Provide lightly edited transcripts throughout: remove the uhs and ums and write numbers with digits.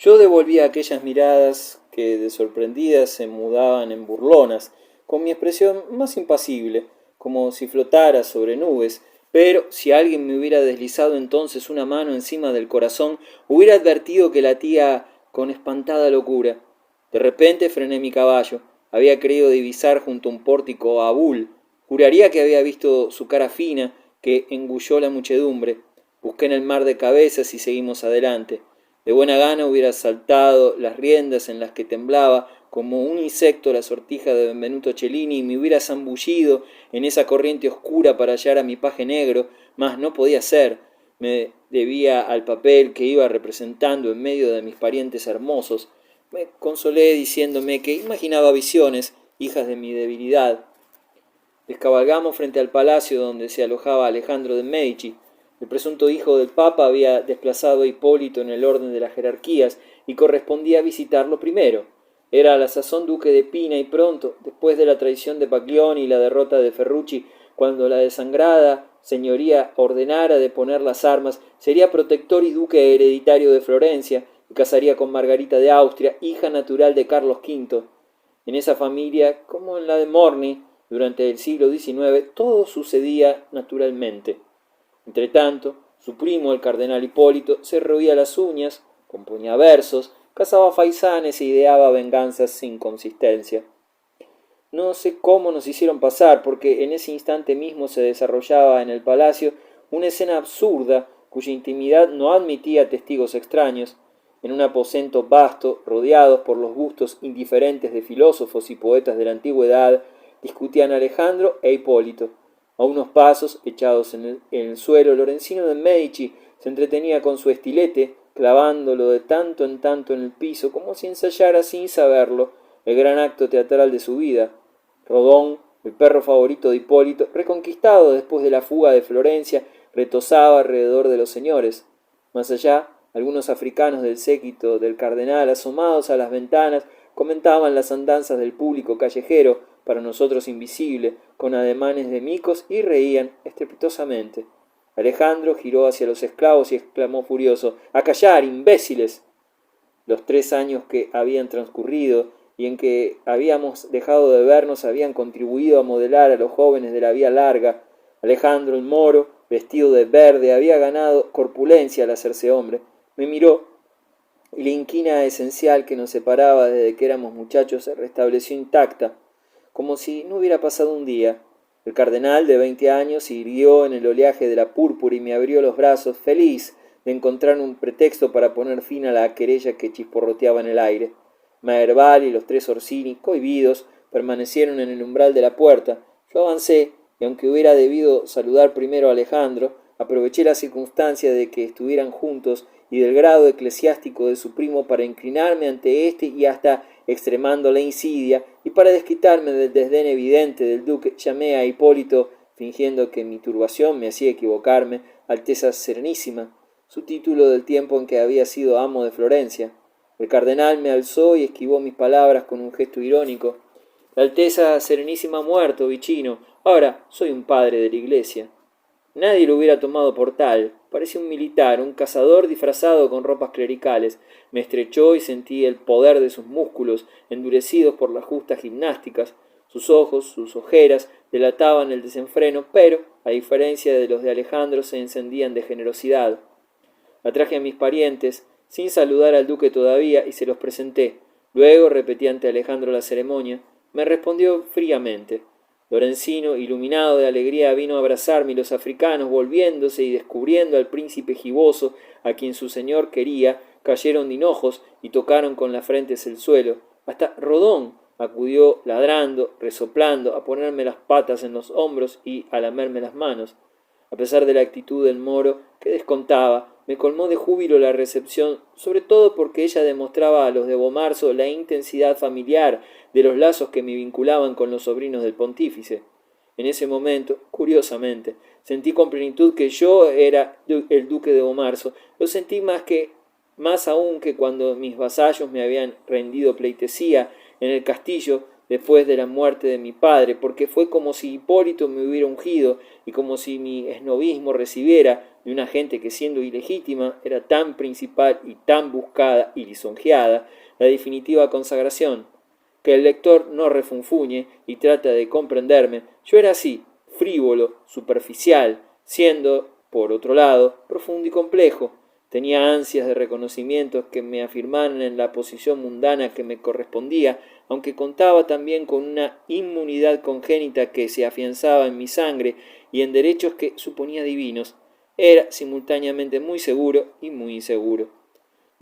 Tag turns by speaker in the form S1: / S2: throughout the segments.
S1: Yo devolvía aquellas miradas que de sorprendidas se mudaban en burlonas, con mi expresión más impasible, como si flotara sobre nubes, pero si alguien me hubiera deslizado entonces una mano encima del corazón, hubiera advertido que latía con espantada locura. De repente frené mi caballo. Había creído divisar junto a un pórtico a Bull. Juraría que había visto su cara fina, que engulló la muchedumbre. Busqué en el mar de cabezas y seguimos adelante. De buena gana hubiera saltado las riendas en las que temblaba como un insecto la sortija de Benvenuto Cellini y me hubiera zambullido en esa corriente oscura para hallar a mi paje negro, mas no podía ser. Me debía al papel que iba representando en medio de mis parientes hermosos. Me consolé diciéndome que imaginaba visiones, hijas de mi debilidad. Descabalgamos frente al palacio donde se alojaba Alejandro de Medici. El presunto hijo del Papa había desplazado a Hipólito en el orden de las jerarquías y correspondía visitarlo primero. Era a la sazón duque de Pina y pronto, después de la traición de Paglioni y la derrota de Ferrucci, cuando la desangrada señoría ordenara de poner las armas, sería protector y duque hereditario de Florencia y casaría con Margarita de Austria, hija natural de Carlos V. En esa familia, como en la de Morny, durante el siglo XIX, todo sucedía naturalmente. Entretanto, su primo, el cardenal Hipólito, se roía las uñas, componía versos, cazaba faisanes e ideaba venganzas sin consistencia. No sé cómo nos hicieron pasar, porque en ese instante mismo se desarrollaba en el palacio una escena absurda cuya intimidad no admitía testigos extraños. En un aposento vasto, rodeados por los bustos indiferentes de filósofos y poetas de la antigüedad, discutían Alejandro e Hipólito. A unos pasos, echados en el suelo, Lorenzino de Medici se entretenía con su estilete, clavándolo de tanto en tanto en el piso, como si ensayara sin saberlo el gran acto teatral de su vida. Rodón, el perro favorito de Hipólito, reconquistado después de la fuga de Florencia, retozaba alrededor de los señores. Más allá, algunos africanos del séquito del cardenal, asomados a las ventanas, comentaban las andanzas del público callejero, para nosotros invisible, con ademanes de micos y reían estrepitosamente. Alejandro giró hacia los esclavos y exclamó furioso: ¡A callar, imbéciles! Los 3 años que habían transcurrido y en que habíamos dejado de vernos habían contribuido a modelar a los jóvenes de la vía larga. Alejandro el moro, vestido de verde, había ganado corpulencia al hacerse hombre. Me miró y la inquina esencial que nos separaba desde que éramos muchachos se restableció intacta, como si no hubiera pasado un día. El cardenal de 20 años se irguió en el oleaje de la púrpura y me abrió los brazos, feliz de encontrar un pretexto para poner fin a la querella que chisporroteaba en el aire. Maherbal y los 3 Orsini, cohibidos, permanecieron en el umbral de la puerta. Yo avancé, y aunque hubiera debido saludar primero a Alejandro, aproveché la circunstancia de que estuvieran juntos y del grado eclesiástico de su primo para inclinarme ante éste y hasta extremando la insidia, y para desquitarme del desdén evidente del duque, llamé a Hipólito, fingiendo que mi turbación me hacía equivocarme, Alteza Serenísima, su título del tiempo en que había sido amo de Florencia. El cardenal me alzó y esquivó mis palabras con un gesto irónico. La Alteza Serenísima ha muerto, Vicino. Ahora soy un padre de la iglesia. Nadie lo hubiera tomado por tal. Parecía un militar, un cazador disfrazado con ropas clericales. Me estrechó y sentí el poder de sus músculos, endurecidos por las justas gimnásticas. Sus ojos, sus ojeras, delataban el desenfreno, pero, a diferencia de los de Alejandro, se encendían de generosidad. Atraje a mis parientes, sin saludar al duque todavía, y se los presenté. Luego repetí ante Alejandro la ceremonia. Me respondió fríamente. Lorenzino, iluminado de alegría, vino a abrazarme y los africanos, volviéndose y descubriendo al príncipe giboso, a quien su señor quería, cayeron de hinojos y tocaron con las frentes el suelo. Hasta Rodón acudió ladrando, resoplando, a ponerme las patas en los hombros y a lamerme las manos. A pesar de la actitud del moro, que descontaba, me colmó de júbilo la recepción, sobre todo porque ella demostraba a los de Bomarzo la intensidad familiar de los lazos que me vinculaban con los sobrinos del pontífice. En ese momento, curiosamente, sentí con plenitud que yo era el duque de Bomarzo. Lo sentí más aún que cuando mis vasallos me habían rendido pleitesía en el castillo después de la muerte de mi padre, porque fue como si Hipólito me hubiera ungido y como si mi esnovismo recibiera, de una gente que siendo ilegítima era tan principal y tan buscada y lisonjeada, la definitiva consagración. Que el lector no refunfuñe y trata de comprenderme, yo era así, frívolo, superficial, siendo, por otro lado, profundo y complejo. Tenía ansias de reconocimientos que me afirmaran en la posición mundana que me correspondía, aunque contaba también con una inmunidad congénita que se afianzaba en mi sangre y en derechos que suponía divinos. Era simultáneamente muy seguro y muy inseguro.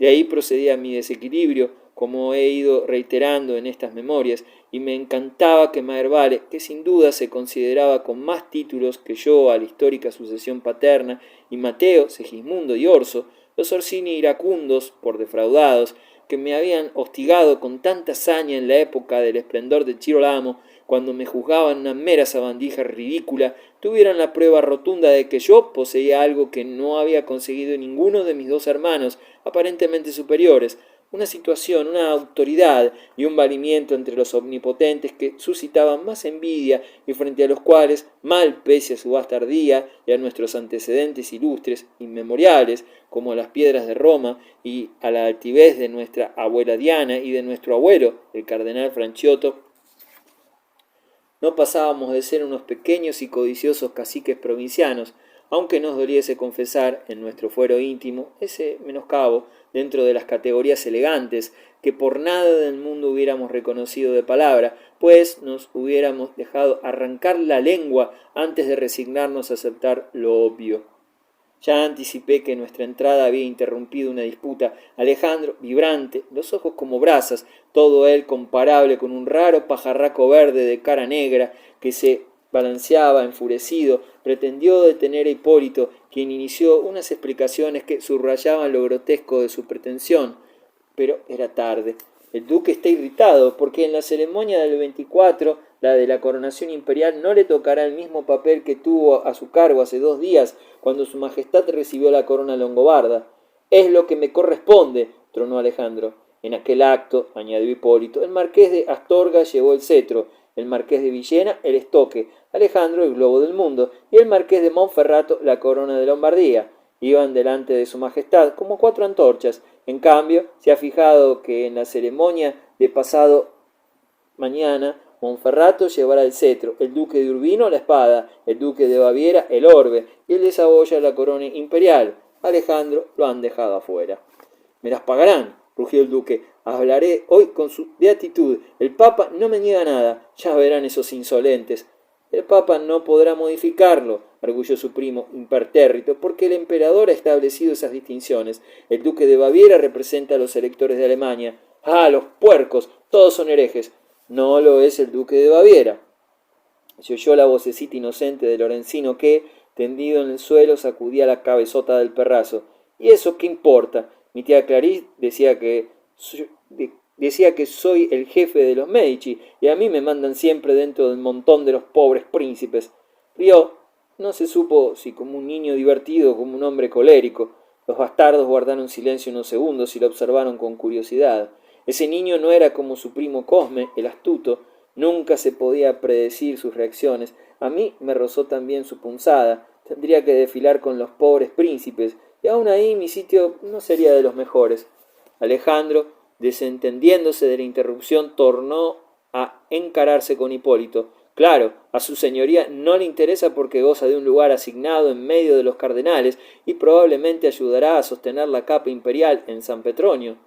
S1: De ahí procedía mi desequilibrio, como he ido reiterando en estas memorias, y me encantaba que Maherbale, que sin duda se consideraba con más títulos que yo a la histórica sucesión paterna, y Mateo, Segismundo y Orso, los Orsini iracundos por defraudados, que me habían hostigado con tanta saña en la época del esplendor de Girolamo, cuando me juzgaban una mera sabandija ridícula, tuvieran la prueba rotunda de que yo poseía algo que no había conseguido ninguno de mis dos hermanos, aparentemente superiores, una situación, una autoridad y un valimiento entre los omnipotentes que suscitaban más envidia y frente a los cuales, mal pese a su bastardía y a nuestros antecedentes ilustres, inmemoriales, como a las piedras de Roma y a la altivez de nuestra abuela Diana y de nuestro abuelo, el cardenal Franciotto, no pasábamos de ser unos pequeños y codiciosos caciques provincianos, aunque nos doliese confesar en nuestro fuero íntimo ese menoscabo dentro de las categorías elegantes que por nada del mundo hubiéramos reconocido de palabra, pues nos hubiéramos dejado arrancar la lengua antes de resignarnos a aceptar lo obvio. Ya anticipé que nuestra entrada había interrumpido una disputa. Alejandro, vibrante, los ojos como brasas, todo él comparable con un raro pajarraco verde de cara negra que se balanceaba enfurecido, pretendió detener a Hipólito, quien inició unas explicaciones que subrayaban lo grotesco de su pretensión. Pero era tarde. El duque está irritado porque en la ceremonia del 24, la de la coronación imperial, no le tocará el mismo papel que tuvo a su cargo hace 2 días, cuando su majestad recibió la corona longobarda. Es lo que me corresponde, tronó Alejandro. En aquel acto, añadió Hipólito, el marqués de Astorga llevó el cetro, el marqués de Villena el estoque, Alejandro el globo del mundo, y el marqués de Monferrato la corona de Lombardía. Iban delante de su majestad como 4 antorchas. En cambio, se ha fijado que en la ceremonia de pasado mañana Monferrato llevará el cetro, el duque de Urbino la espada, el duque de Baviera el orbe y el de Saboya la corona imperial. Alejandro lo han dejado afuera. Me las pagarán, rugió el duque. Hablaré hoy con su beatitud. El papa no me niega nada. Ya verán esos insolentes. El papa no podrá modificarlo, arguyó su primo impertérrito, porque el emperador ha establecido esas distinciones. El duque de Baviera representa a los electores de Alemania. ¡Ah, los puercos! Todos son herejes. No lo es el duque de Baviera. Se oyó la vocecita inocente de Lorenzino que, tendido en el suelo, sacudía la cabezota del perrazo. ¿Y eso qué importa? Mi tía Clarice decía que soy el jefe de los Medici y a mí me mandan siempre dentro del montón de los pobres príncipes. Rió, no se supo si como un niño divertido o como un hombre colérico. Los bastardos guardaron silencio unos segundos y lo observaron con curiosidad. Ese niño no era como su primo Cosme, el astuto. Nunca se podía predecir sus reacciones. A mí me rozó también su punzada. Tendría que desfilar con los pobres príncipes, y aún ahí mi sitio no sería de los mejores. Alejandro, desentendiéndose de la interrupción, tornó a encararse con Hipólito. Claro, a su señoría no le interesa porque goza de un lugar asignado en medio de los cardenales y probablemente ayudará a sostener la capa imperial en San Petronio.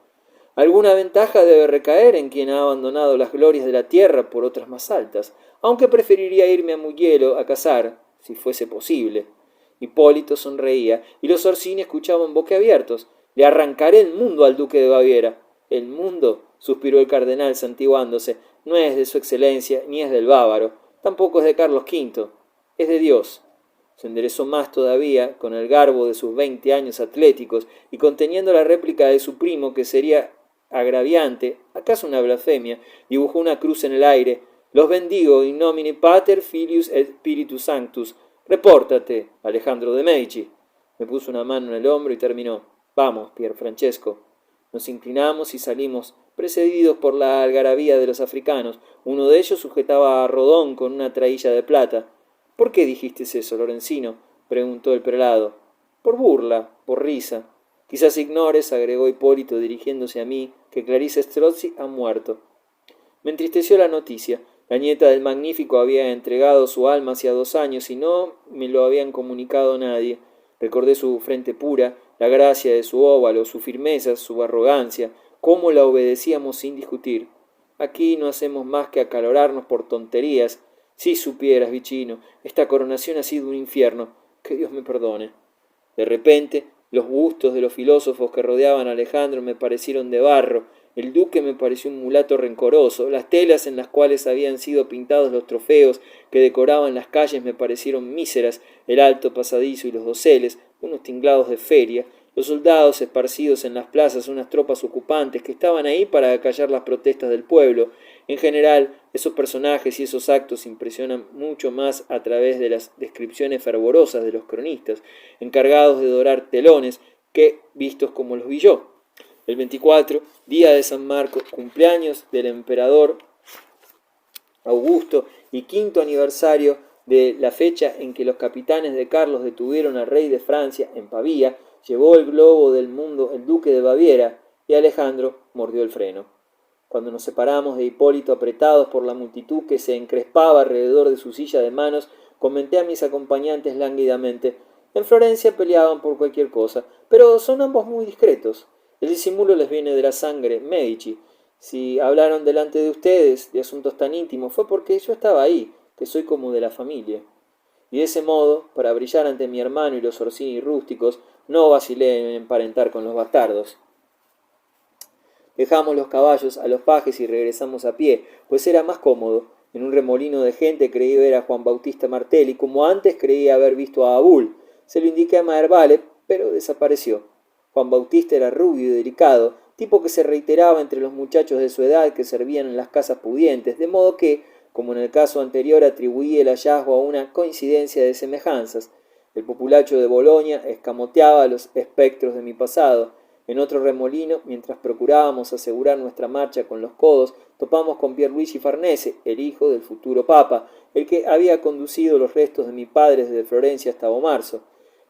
S1: Alguna ventaja debe recaer en quien ha abandonado las glorias de la tierra por otras más altas, aunque preferiría irme a Mugello a cazar, si fuese posible. Hipólito sonreía y los Orsini escuchaban boquiabiertos. Le arrancaré el mundo al duque de Baviera. El mundo, suspiró el cardenal santiguándose, no es de su excelencia ni es del bávaro, tampoco es de Carlos V, es de Dios. Se enderezó más todavía, con el garbo de sus 20 años atléticos y conteniendo la réplica de su primo que sería agraviante, acaso una blasfemia, dibujó una cruz en el aire. Los bendigo in nomine Pater, Filius et Spiritus Sanctus. Repórtate, Alejandro de Medici. Me puso una mano en el hombro y terminó. Vamos, Pier Francesco. Nos inclinamos y salimos, precedidos por la algarabía de los africanos. Uno de ellos sujetaba a Rodón con una traílla de plata. ¿Por qué dijiste eso, Lorenzino?, preguntó el prelado. Por burla, por risa. Quizás ignores, agregó Hipólito dirigiéndose a mí, que Clarice Strozzi ha muerto. Me entristeció la noticia. La nieta del magnífico había entregado su alma hacía 2 años y no me lo habían comunicado nadie. Recordé su frente pura, la gracia de su óvalo, su firmeza, su arrogancia, cómo la obedecíamos sin discutir. Aquí no hacemos más que acalorarnos por tonterías. Si supieras, Vicino, esta coronación ha sido un infierno. Que Dios me perdone. De repente, los bustos de los filósofos que rodeaban a Alejandro me parecieron de barro, el duque me pareció un mulato rencoroso, las telas en las cuales habían sido pintados los trofeos que decoraban las calles me parecieron míseras, el alto pasadizo y los doseles, unos tinglados de feria, los soldados esparcidos en las plazas, unas tropas ocupantes que estaban ahí para acallar las protestas del pueblo. En general, esos personajes y esos actos impresionan mucho más a través de las descripciones fervorosas de los cronistas, encargados de dorar telones, que vistos como los vi yo. El 24, día de San Marcos, cumpleaños del emperador Augusto y 5º aniversario de la fecha en que los capitanes de Carlos detuvieron al rey de Francia en Pavía, llevó el globo del mundo el duque de Baviera y Alejandro mordió el freno. Cuando nos separamos de Hipólito apretados por la multitud que se encrespaba alrededor de su silla de manos, comenté a mis acompañantes lánguidamente: en Florencia peleaban por cualquier cosa, pero son ambos muy discretos. El disimulo les viene de la sangre Medici. Si hablaron delante de ustedes de asuntos tan íntimos fue porque yo estaba ahí, que soy como de la familia. Y de ese modo, para brillar ante mi hermano y los Orsini rústicos, no vacilé en emparentar con los bastardos. Dejamos los caballos a los pajes y regresamos a pie, pues era más cómodo. En un remolino de gente creí ver a Juan Bautista Martelli, como antes creí haber visto a Abul. Se lo indiqué a Maherbale, pero desapareció. Juan Bautista era rubio y delicado, tipo que se reiteraba entre los muchachos de su edad que servían en las casas pudientes, de modo que, como en el caso anterior, atribuí el hallazgo a una coincidencia de semejanzas. El populacho de Boloña escamoteaba los espectros de mi pasado. En otro remolino, mientras procurábamos asegurar nuestra marcha con los codos, topamos con Pierluigi Farnese, el hijo del futuro papa, el que había conducido los restos de mi padre desde Florencia hasta Bomarzo.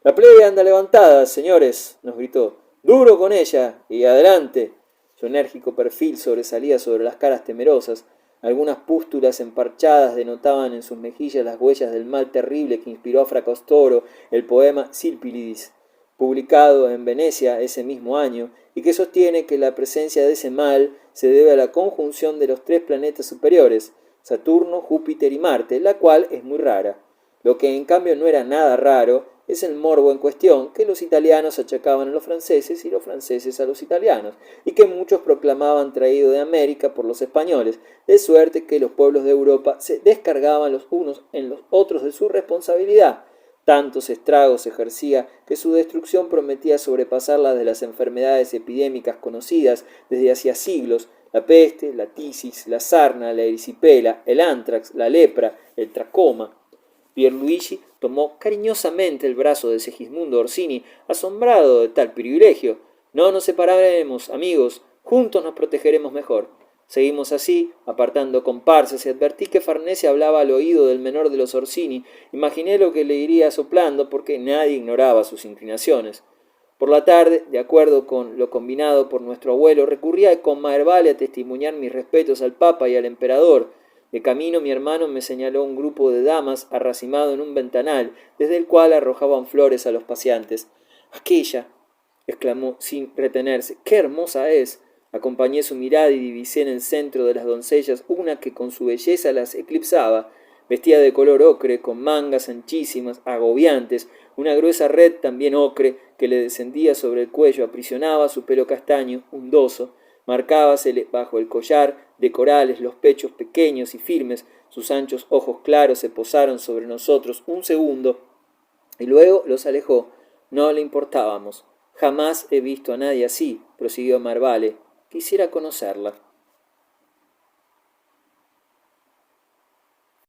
S1: «La plebe anda levantada, señores», nos gritó. «Duro con ella y adelante». Su enérgico perfil sobresalía sobre las caras temerosas. Algunas pústulas emparchadas denotaban en sus mejillas las huellas del mal terrible que inspiró a Fracastoro el poema Silpilidis, publicado en Venecia ese mismo año, y que sostiene que la presencia de ese mal se debe a la conjunción de los 3 planetas superiores, Saturno, Júpiter y Marte, la cual es muy rara. Lo que en cambio no era nada raro es el morbo en cuestión que los italianos achacaban a los franceses y los franceses a los italianos, y que muchos proclamaban traído de América por los españoles, de suerte que los pueblos de Europa se descargaban los unos en los otros de su responsabilidad. Tantos estragos ejercía que su destrucción prometía sobrepasar la de las enfermedades epidémicas conocidas desde hacía siglos: la peste, la tisis, la sarna, la erisipela, el ántrax, la lepra, el tracoma. Pierluigi tomó cariñosamente el brazo de Segismundo Orsini, asombrado de tal privilegio. «No nos separaremos, amigos, juntos nos protegeremos mejor». Seguimos así, apartando comparsas, y advertí que Farnese hablaba al oído del menor de los Orsini. Imaginé lo que le iría soplando, porque nadie ignoraba sus inclinaciones. Por la tarde, de acuerdo con lo combinado por nuestro abuelo, recurría con Maherbale a testimoniar mis respetos al Papa y al Emperador. De camino mi hermano me señaló un grupo de damas arracimado en un ventanal, desde el cual arrojaban flores a los paseantes. «Aquella», exclamó sin retenerse, «qué hermosa es». Acompañé su mirada y divisé en el centro de las doncellas una que con su belleza las eclipsaba. Vestía de color ocre, con mangas anchísimas, agobiantes, una gruesa red también ocre que le descendía sobre el cuello aprisionaba su pelo castaño, undoso. Marcábasele bajo el collar de corales los pechos pequeños y firmes, sus anchos ojos claros se posaron sobre nosotros un segundo y luego los alejó. No le importábamos. «Jamás he visto a nadie así», prosiguió Maherbale. «Quisiera conocerla».